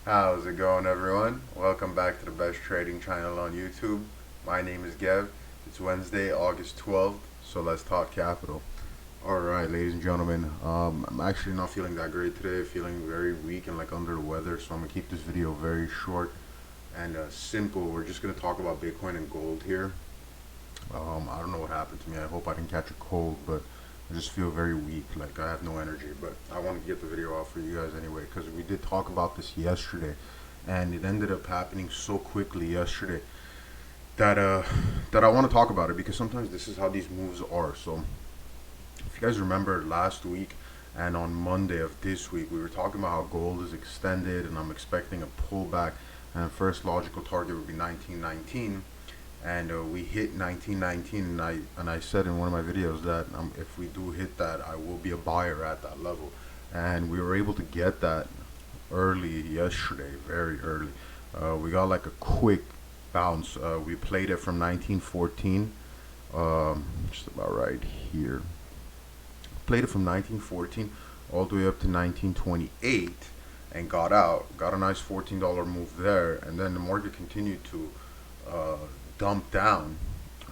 How's it going, everyone? Welcome back to the best trading channel on YouTube. My name is Gev. It's Wednesday, August 12th, so let's talk capital. Alright, ladies and gentlemen, I'm actually not feeling that great today, feeling very weak and like under the weather, so I'm going to keep this video very short and simple. We're just going to talk about Bitcoin and gold here. I don't know what happened to me. I hope I didn't catch a cold, but I just feel very weak, like I have no energy. But I want to get the video out for you guys anyway, because we did talk about this yesterday, and it ended up happening so quickly yesterday that that I want to talk about it, because sometimes this is how these moves are. So if you guys remember last week and on Monday of this week, we were talking about how gold is extended, and I'm expecting a pullback, and first logical target would be 1919. And we hit 1919, and I said in one of my videos that if we do hit that, I will be a buyer at that level, and we were able to get that early yesterday, very early. We got like a quick bounce. We played it from 1914, just about right here. Played it from 1914 all the way up to 1928, and got out. Got a nice $14 move there, and then the market continued to dump down.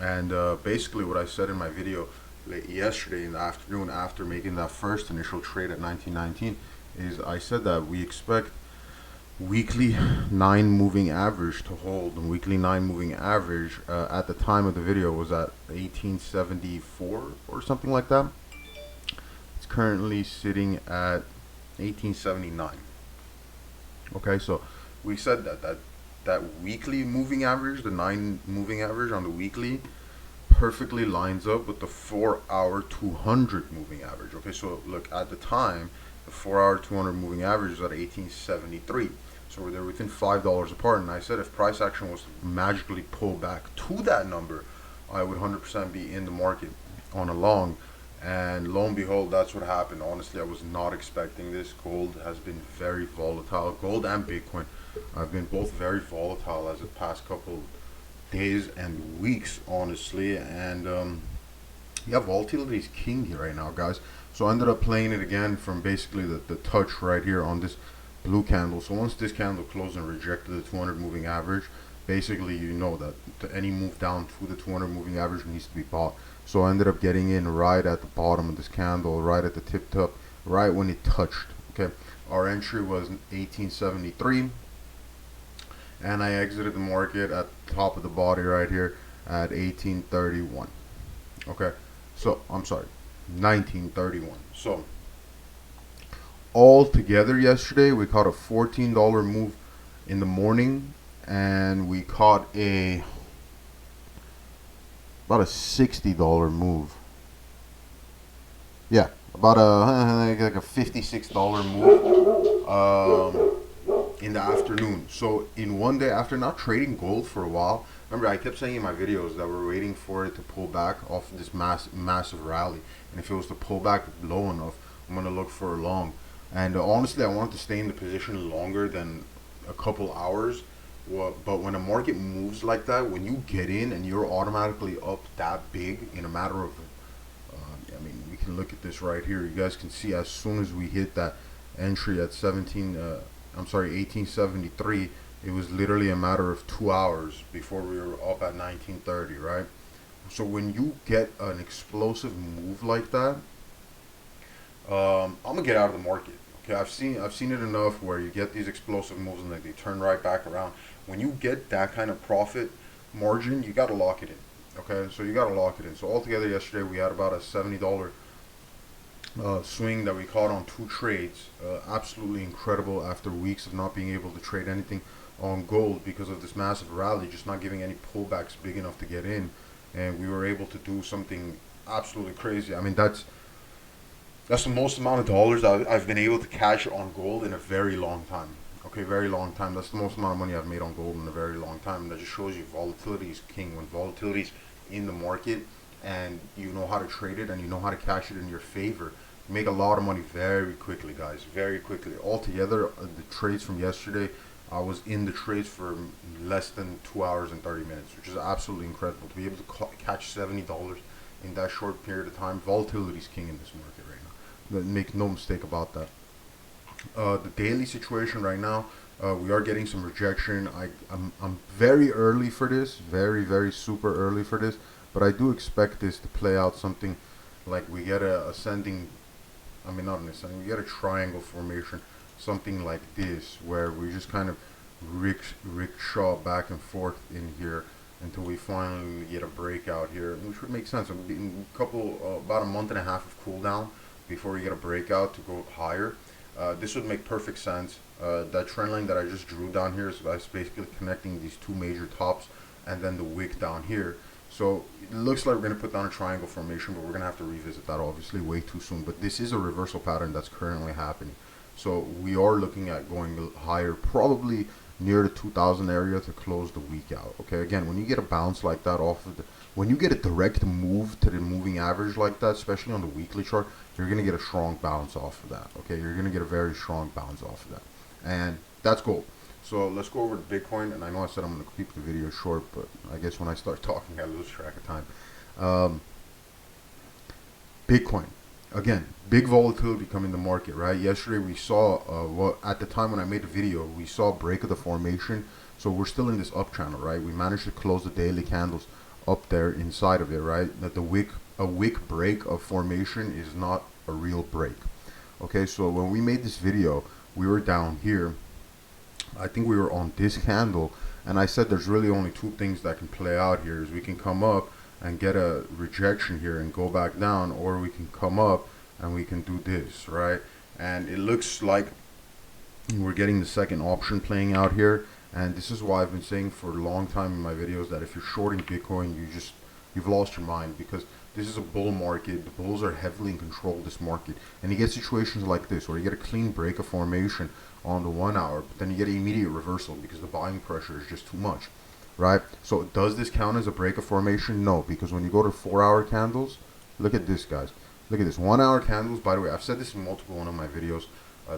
And basically what I said in my video yesterday in the afternoon, after making that first initial trade at 1919, is I said that we expect weekly 9 moving average to hold, and weekly 9 moving average at the time of the video was at 1874 or something like that. It's currently sitting at 1879. Okay, so we said that weekly moving average, the 9 moving average on the weekly, perfectly lines up with the 4-hour 200 moving average. Okay, so look, at the time, the 4-hour 200 moving average is at 1873. So they're within $5 apart. And I said if price action was to magically pull back to that number, I would 100% be in the market on a long. And lo and behold, that's what happened. Honestly, I was not expecting this. Gold has been very volatile. Gold and Bitcoin have been both very volatile as the past couple days and weeks, honestly. And yeah, volatility is king here right now, guys. So I ended up playing it again from basically the touch right here on this blue candle. So once this candle closed and rejected the 200 moving average, basically you know that any move down to the 200 moving average needs to be bought. So I ended up getting in right at the bottom of this candle, right at the tip top, right when it touched. Okay, our entry was 1873, and I exited the market at the top of the body right here at 1831. Okay, so I'm sorry, 1931. So all together yesterday we caught a $14 move in the morning, and we caught about a $60 move. Yeah, about like a $56 move in the afternoon. So in one day, after not trading gold for a while, remember I kept saying in my videos that we're waiting for it to pull back off of this massive rally, and if it was to pull back low enough, I'm gonna look for a long. And honestly, I want to stay in the position longer than a couple hours. Well, but when a market moves like that, when you get in and you're automatically up that big in a matter of, I mean, we can look at this right here. You guys can see as soon as we hit that entry at 1873, it was literally a matter of 2 hours before we were up at 1930, right? So when you get an explosive move like that, I'm gonna get out of the market. Okay, I've seen it enough where you get these explosive moves and they turn right back around. When you get that kind of profit margin, you gotta lock it in. Okay, so you gotta lock it in. So altogether yesterday we had about a $70 swing that we caught on 2 trades. Absolutely incredible after weeks of not being able to trade anything on gold because of this massive rally, just not giving any pullbacks big enough to get in, and we were able to do something absolutely crazy. I mean, that's the most amount of dollars I've been able to cash on gold in a very long time. Okay, very long time. That's the most amount of money I've made on gold in a very long time. And that just shows you volatility is king. When volatility is in the market and you know how to trade it and you know how to cash it in your favor, you make a lot of money very quickly, guys. Very quickly. Altogether, the trades from yesterday, I was in the trades for less than 2 hours and 30 minutes, which is absolutely incredible. To be able to catch $70 in that short period of time, volatility is king in this market right now. Make no mistake about that. The daily situation right now, we are getting some rejection. I'm very early for this, very super early for this, but I do expect this to play out something like we get a ascending. I mean, not an ascending. We get a triangle formation, something like this, where we just kind of rickshaw back and forth in here until we finally get a breakout here, which would make sense. About a month and a half of cooldown before we get a breakout to go higher. This would make perfect sense. That trend line that I just drew down here is basically connecting these two major tops and then the wick down here. So it looks like we're going to put down a triangle formation, but we're going to have to revisit that obviously way too soon. But this is a reversal pattern that's currently happening. So we are looking at going higher, probably near the 2000 area to close the week out. Okay, again, when you get a bounce like that off of the, when you get a direct move to the moving average like that, especially on the weekly chart, you're going to get a strong bounce off of that. Okay, you're going to get a very strong bounce off of that. And that's gold. So let's go over to Bitcoin. And I know I said I'm going to keep the video short, but I guess when I start talking, I lose track of time. Bitcoin. Again, big volatility coming in the market, right? Yesterday we saw, at the time when I made the video, we saw a break of the formation. So we're still in this up channel, right? We managed to close the daily candles up there inside of it, right? That a wick break of formation is not a real break. Okay, so when we made this video, we were down here. I think we were on this candle, and I said there's really only two things that can play out here. Is we can come up and get a rejection here and go back down, or we can come up and we can do this, right? And it looks like we're getting the second option playing out here. And this is why I've been saying for a long time in my videos that if you're shorting Bitcoin, you've lost your mind, because this is a bull market. The bulls are heavily in control of this market, and you get situations like this where you get a clean break of formation on the 1 hour, but then you get an immediate reversal because the buying pressure is just too much, right? So does this count as a break of formation? No, because when you go to 4-hour candles, look at this, guys. Look at this. 1 hour candles, by the way, I've said this in multiple one of my videos.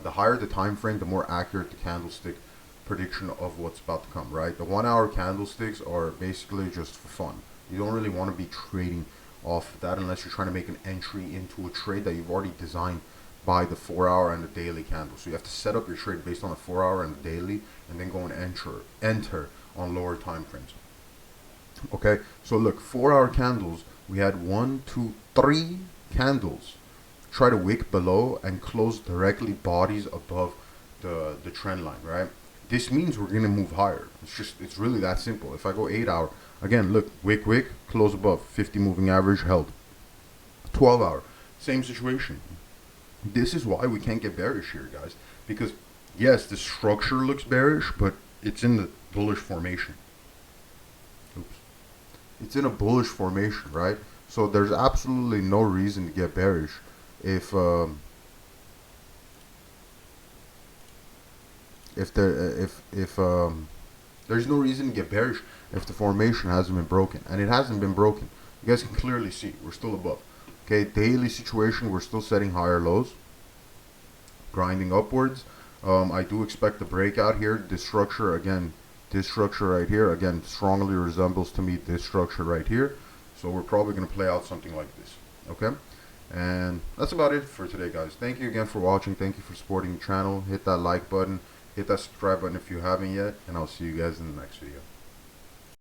The higher the time frame, the more accurate the candlestick prediction of what's about to come, right? The 1 hour candlesticks are basically just for fun. You don't really want to be trading off of that unless you're trying to make an entry into a trade that you've already designed by the 4-hour and the daily candle. So you have to set up your trade based on the 4-hour and the daily, and then go and enter on lower time frames. Okay, so look, 4-hour candles, we had 1, 2, 3 candles try to wick below and close directly bodies above the trend line, right? This means we're going to move higher. It's really that simple. If I go 8-hour, again, look, wick, close above, 50 moving average held. 12-hour, same situation. This is why we can't get bearish here, guys. Because, yes, the structure looks bearish, but it's in the bullish formation. Oops. It's in a bullish formation, right? So there's absolutely no reason to get bearish if there's no reason to get bearish if the formation hasn't been broken, and it hasn't been broken. You guys can clearly see we're still above. Okay, daily situation, we're still setting higher lows, grinding upwards. I do expect the breakout here. This structure, again, this structure right here, again, strongly resembles to me this structure right here. So we're probably going to play out something like this. Okay, and that's about it for today, guys. Thank you again for watching. Thank you for supporting the channel. Hit that like button, hit that subscribe button if you haven't yet, and I'll see you guys in the next video.